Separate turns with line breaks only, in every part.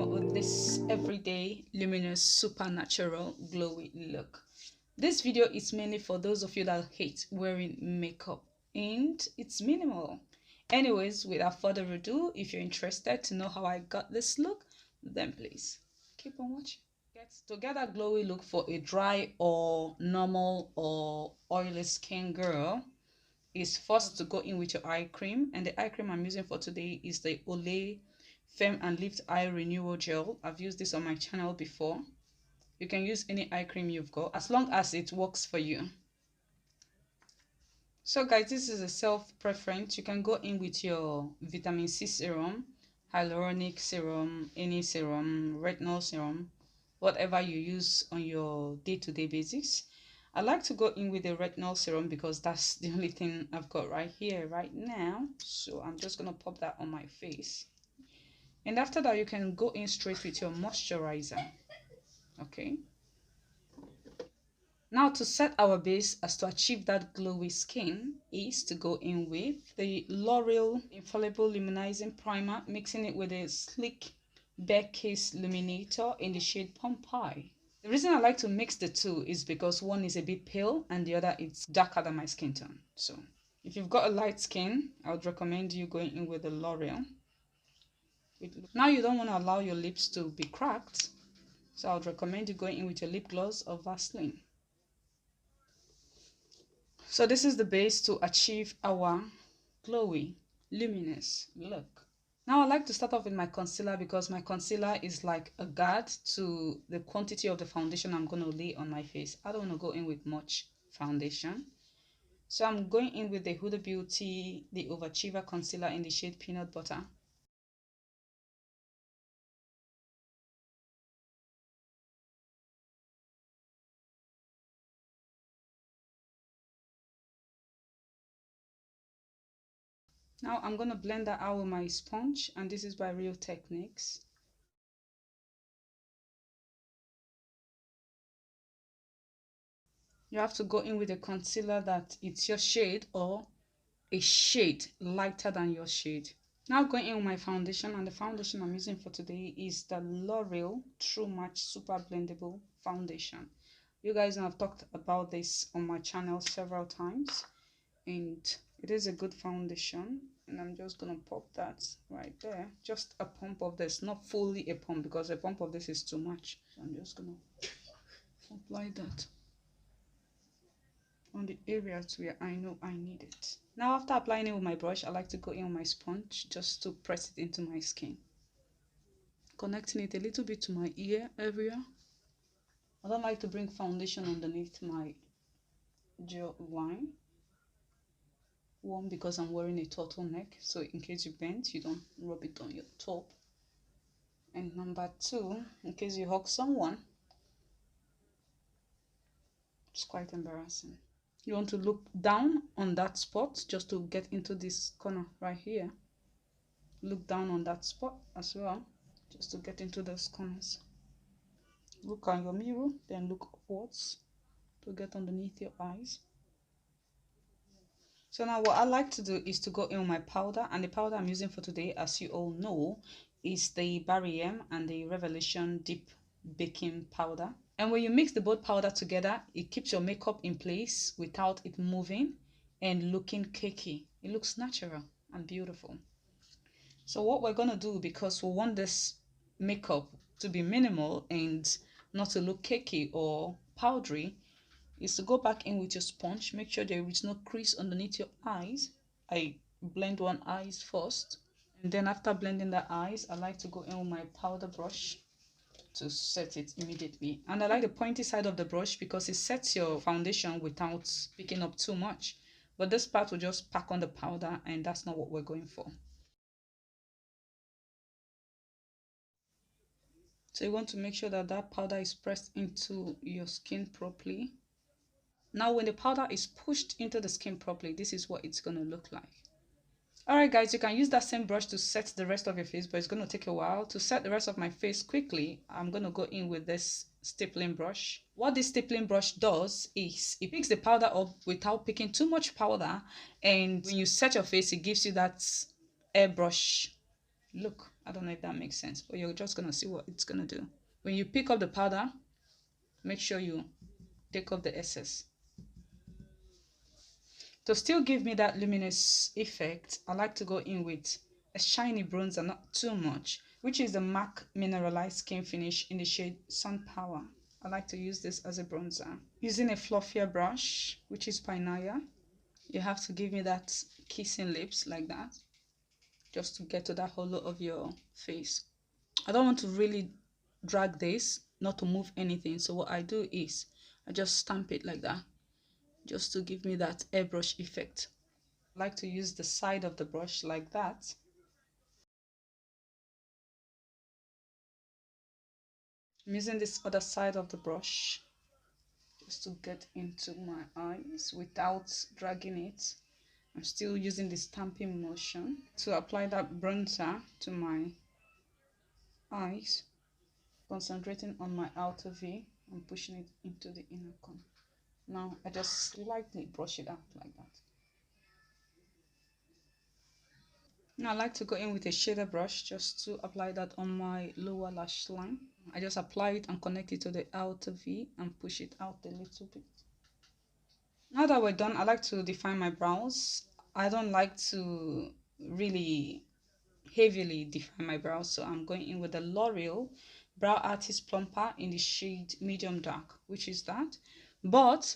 up with this everyday luminous supernatural glowy look. This video is mainly for those of you that hate wearing makeup and it's minimal. Anyways, without further ado, if you're interested to know how I got this look, then please keep on watching. To get a glowy look for a dry or normal or oily skin girl is first to go in with your eye cream, and the eye cream I'm using for today is the Olay Firm and Lift Eye Renewal Gel. I've used this on my channel before. You can use any eye cream you've got as long as it works for you. So guys, this is a self-preference. You can go in with your vitamin C serum, hyaluronic serum, any serum, retinol serum, whatever you use on your day-to-day basis. I like to go in with the retinol serum because that's the only thing I've got right here right now. So I'm just going to pop that on my face. And after that, you can go in straight with your moisturizer. Okay. Now to set our base as to achieve that glowy skin is to go in with the L'Oreal Infallible Luminizing Primer, mixing it with a sleek Bare Case Illuminator in the shade Pompeii. The reason I like to mix the two is because one is a bit pale and the other is darker than my skin tone. So if you've got a light skin, I would recommend you going in with the L'Oreal. Now you don't want to allow your lips to be cracked, so I would recommend you going in with your lip gloss or Vaseline. So this is the base to achieve our glowy, luminous look. Now I like to start off with my concealer because my concealer is like a guard to the quantity of the foundation I'm going to lay on my face. I don't want to go in with much foundation. So I'm going in with the Huda Beauty, the Overachiever Concealer in the shade Peanut Butter. Now I'm going to blend that out with my sponge, and this is by Real Techniques. You have to go in with a concealer that it's your shade or a shade lighter than your shade. Now going in with my foundation, and the foundation I'm using for today is the L'Oreal True Match Super Blendable Foundation. You guys know I've talked about this on my channel several times, and it is a good foundation. And I'm just gonna pop that right there, just a pump of this, not fully a pump because a pump of this is too much. So I'm just gonna apply that on the areas where I know I need it. Now after applying it with my brush, I like to go in with my sponge just to press it into my skin, connecting it a little bit to my ear area. I don't like to bring foundation underneath my jawline. One, because I'm wearing a turtleneck, so in case you bend, you don't rub it on your top. And number two, in case you hug someone, it's quite embarrassing. You want to look down on that spot just to get into this corner right here. Look down on that spot as well, just to get into those corners. Look at your mirror, then look upwards to get underneath your eyes. So now what I like to do is to go in with my powder, and the powder I'm using for today, as you all know, is the Barry M and the Revelation Deep Baking Powder. And when you mix the both powder together, it keeps your makeup in place without it moving and looking cakey. It looks natural and beautiful. So what we're going to do, because we want this makeup to be minimal and not to look cakey or powdery, is to go back in with your sponge. Make sure there is no crease underneath your eyes. I blend one eye first, and then after blending the eyes, I like to go in with my powder brush to set it immediately. And I like the pointy side of the brush because it sets your foundation without picking up too much. But this part will just pack on the powder, and that's not what we're going for. So you want to make sure that that powder is pressed into your skin properly. Now when the powder is pushed into the skin properly, this is what it's going to look like. Alright guys, you can use that same brush to set the rest of your face, but it's going to take a while. To set the rest of my face quickly, I'm going to go in with this stippling brush. What this stippling brush does is it picks the powder up without picking too much powder, and when you set your face, it gives you that airbrush look. I don't know if that makes sense, but you're just gonna see what it's gonna do. When you pick up the powder, make sure you take off the excess. To still give me that luminous effect, I like to go in with a shiny bronzer, not too much, which is the MAC Mineralized Skin Finish in the shade Sun Power. I like to use this as a bronzer. Using a fluffier brush, which is by Naya, you have to give me that kissing lips like that, just to get to that hollow of your face. I don't want to really drag this, not to move anything. So what I do is I just stamp it like that, just to give me that airbrush effect. I like to use the side of the brush like that. I'm using this other side of the brush just to get into my eyes without dragging it. I'm still using the stamping motion to apply that bronzer to my eyes, concentrating on my outer V and pushing it into the inner corner. Now I just lightly brush it out like that. Now I like to go in with a shader brush just to apply that on my lower lash line. I just apply it and connect it to the outer V and push it out a little bit. Now that we're done, I like to define my brows. I don't like to really heavily define my brows, so I'm going in with the L'Oreal Brow Artist Plumper in the shade Medium Dark, which is that. But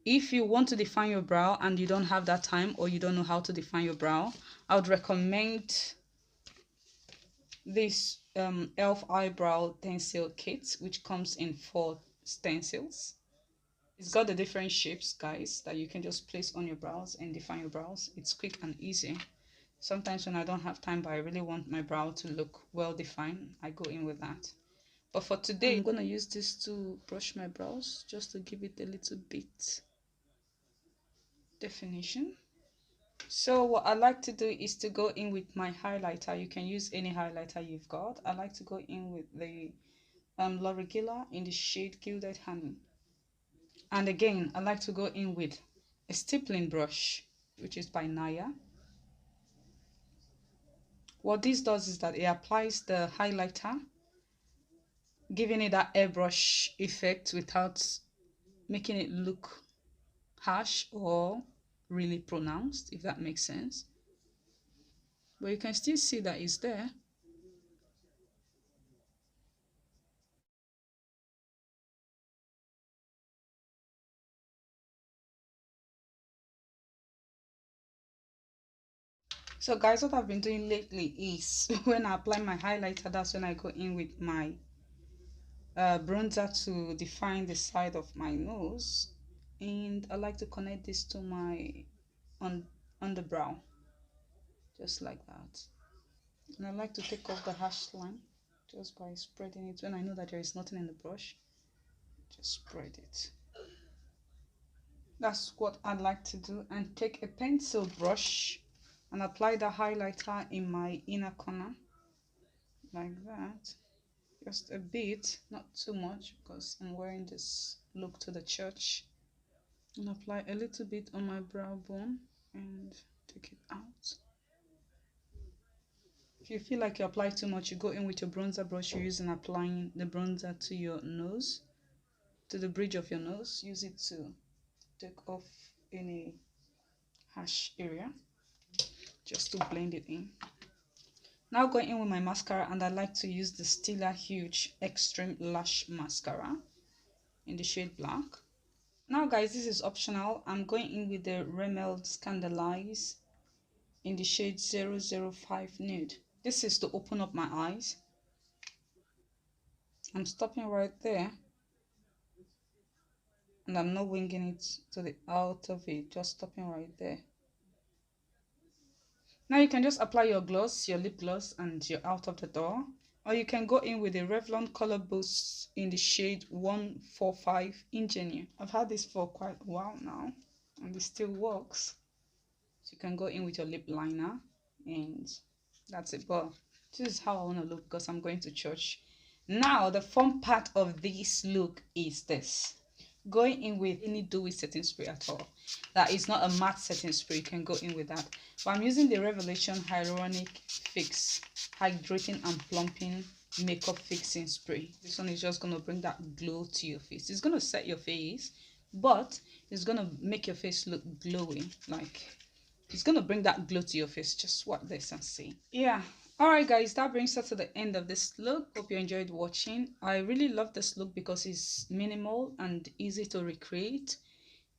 if you want to define your brow and you don't have that time, or you don't know how to define your brow, I would recommend this elf eyebrow stencil kit, which comes in 4 stencils. It's got the different shapes, guys, that you can just place on your brows and define your brows. It's quick and easy. Sometimes when I don't have time but I really want my brow to look well defined, I go in with that. But for today, I'm gonna use this to brush my brows just to give it a little bit definition. So what I like to do is to go in with my highlighter. You can use any highlighter you've got. I like to go in with the L'Oreal in the shade Gilded Honey. And again, I like to go in with a stippling brush, which is by Naya. What this does is that it applies the highlighter, giving it that airbrush effect without making it look harsh or really pronounced, if that makes sense. But you can still see that it's there. So guys, what I've been doing lately is when I apply my highlighter, that's when I go in with my bronzer to define the side of my nose, and I like to connect this to my on the brow, just like that. And I like to take off the harsh line just by spreading it. When I know that there is nothing in the brush, just spread it. That's what I like to do. And take a pencil brush and apply the highlighter in my inner corner like that. Just a bit, not too much, because I'm wearing this look to the church. And apply a little bit on my brow bone and take it out. If you feel like you apply too much, you go in with your bronzer brush you're using, applying the bronzer to your nose, to the bridge of your nose. Use it to take off any harsh area, just to blend it in. Now going in with my mascara, and I like to use the Stila Huge Extreme Lash Mascara in the shade Black. Now guys, this is optional. I'm going in with the Rimmel Scandalize in the shade 005 Nude. This is to open up my eyes. I'm stopping right there, and I'm not winging it to the out of it, just stopping right there. Now you can just apply your gloss, your lip gloss, and you're out of the door. Or you can go in with a Revlon Color Boost in the shade 145 Ingenue. I've had this for quite a while now, and it still works. So you can go in with your lip liner, and that's it. But this is how I want to look because I'm going to church. Now the fun part of this look is this. going in with any dewy setting spray at all. That is not a matte setting spray, you can go in with that. But I'm using the Revelation Hyaluronic Fix Hydrating and Plumping Makeup Fixing Spray. This one is just going to bring that glow to your face. It's going to set your face, but it's going to make your face look glowy. Like, it's going to bring that glow to your face. Just watch this and see. Yeah. Alright guys, that brings us to the end of this look. Hope you enjoyed watching. I really love this look because it's minimal and easy to recreate,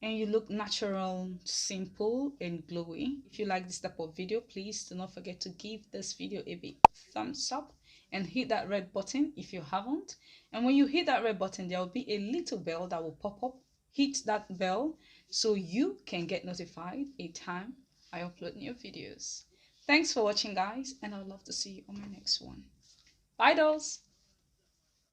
and you look natural, simple and glowy. If you like this type of video, please do not forget to give this video a big thumbs up and hit that red button if you haven't. And when you hit that red button, there will be a little bell that will pop up. Hit that bell so you can get notified each time I upload new videos. Thanks for watching guys, and I'd love to see you on my next one. Bye dolls!